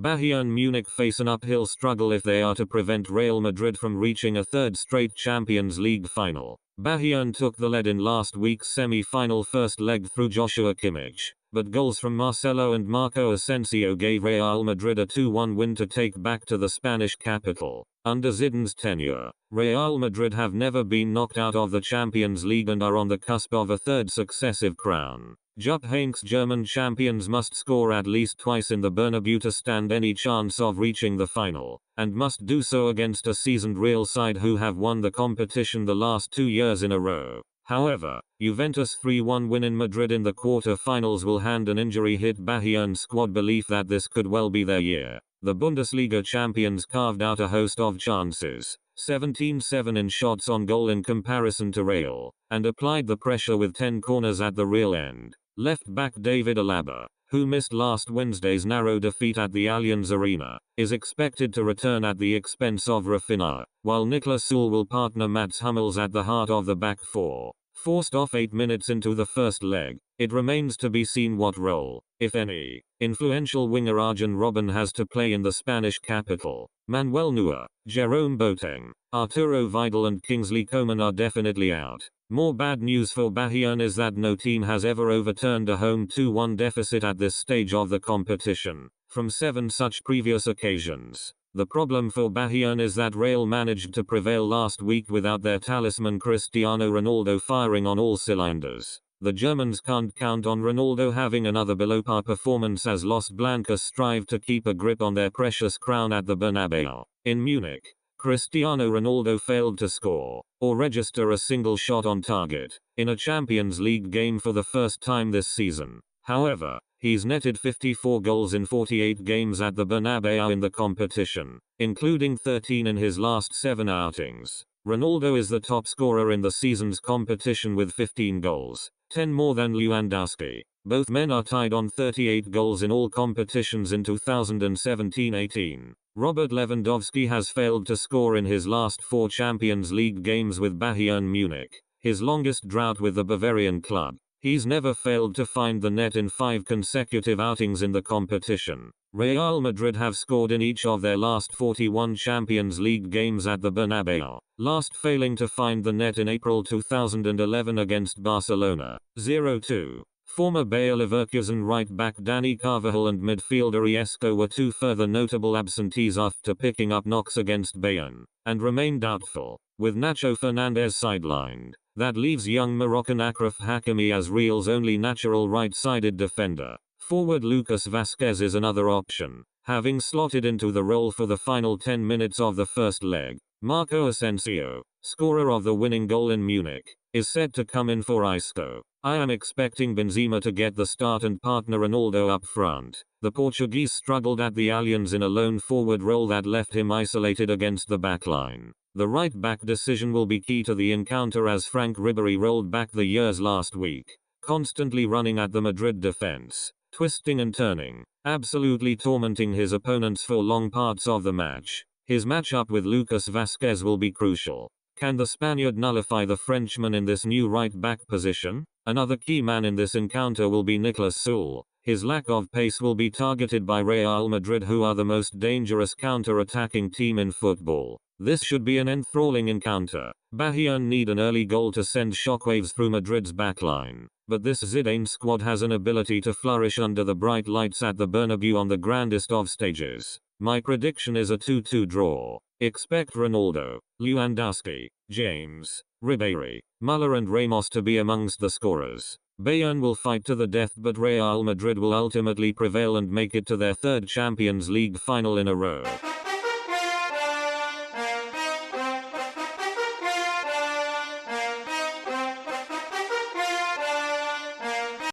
Bayern Munich face an uphill struggle if they are to prevent Real Madrid from reaching a third straight Champions League final. Bayern took the lead in last week's semi-final first leg through Joshua Kimmich, but goals from Marcelo and Marco Asensio gave Real Madrid a 2-1 win to take back to the Spanish capital. Under Zidane's tenure, Real Madrid have never been knocked out of the Champions League and are on the cusp of a third successive crown. Jupp Heynck's German champions must score at least twice in the Bernabeu to stand any chance of reaching the final, and must do so against a seasoned Real side who have won the competition the last 2 years in a row. However, Juventus' 3-1 win in Madrid in the quarter-finals will hand an injury-hit Bayern squad belief that this could well be their year. The Bundesliga champions carved out a host of chances, 17-7 in shots on goal in comparison to Real, and applied the pressure with 10 corners at the real end. Left back David Alaba, who missed last Wednesday's narrow defeat at the Allianz Arena, is expected to return at the expense of Rafinha, while Niklas Süle will partner Mats Hummels at the heart of the back four. Forced off 8 minutes into the first leg, it remains to be seen what role, if any, influential winger Arjen Robben has to play in the Spanish capital. Manuel Neuer, Jerome Boateng, Arturo Vidal and Kingsley Coman are definitely out. More bad news for Bayern is that no team has ever overturned a home 2-1 deficit at this stage of the competition, from 7 such previous occasions. The problem for Bayern is that Real managed to prevail last week without their talisman Cristiano Ronaldo firing on all cylinders. The Germans can't count on Ronaldo having another below-par performance as Los Blancos strive to keep a grip on their precious crown at the Bernabeu. In Munich, Cristiano Ronaldo failed to score, or register a single shot on target, in a Champions League game for the first time this season. However, he's netted 54 goals in 48 games at the Bernabeu in the competition, including 13 in his last 7 outings. Ronaldo is the top scorer in the season's competition with 15 goals, 10 more than Lewandowski. Both men are tied on 38 goals in all competitions in 2017-18. Robert Lewandowski has failed to score in his last 4 Champions League games with Bayern Munich, his longest drought with the Bavarian club. He's never failed to find the net in 5 consecutive outings in the competition. Real Madrid have scored in each of their last 41 Champions League games at the Bernabeu, last failing to find the net in April 2011 against Barcelona, 0-2. Former Bayer Leverkusen right-back Dani Carvajal and midfielder Isco were 2 further notable absentees after picking up knocks against Bayern, and remain doubtful, with Nacho Fernandez sidelined. That leaves young Moroccan Achraf Hakimi as Real's only natural right-sided defender. Forward Lucas Vazquez is another option, having slotted into the role for the final 10 minutes of the first leg. Marco Asensio, scorer of the winning goal in Munich, is said to come in for Isco. I am expecting Benzema to get the start and partner Ronaldo up front. The Portuguese struggled at the Allianz in a lone forward role that left him isolated against the backline. The right-back decision will be key to the encounter as Frank Ribery rolled back the years last week, constantly running at the Madrid defense, twisting and turning, absolutely tormenting his opponents for long parts of the match. His matchup with Lucas Vazquez will be crucial. Can the Spaniard nullify the Frenchman in this new right-back position? Another key man in this encounter will be Niklas Süle. His lack of pace will be targeted by Real Madrid, who are the most dangerous counter-attacking team in football. This should be an enthralling encounter. Bayern need an early goal to send shockwaves through Madrid's backline, but this Zidane squad has an ability to flourish under the bright lights at the Bernabeu on the grandest of stages. My prediction is a 2-2 draw. Expect Ronaldo, Lewandowski, James, Ribery, Müller and Ramos to be amongst the scorers. Bayern will fight to the death, but Real Madrid will ultimately prevail and make it to their 3rd Champions League final in a row.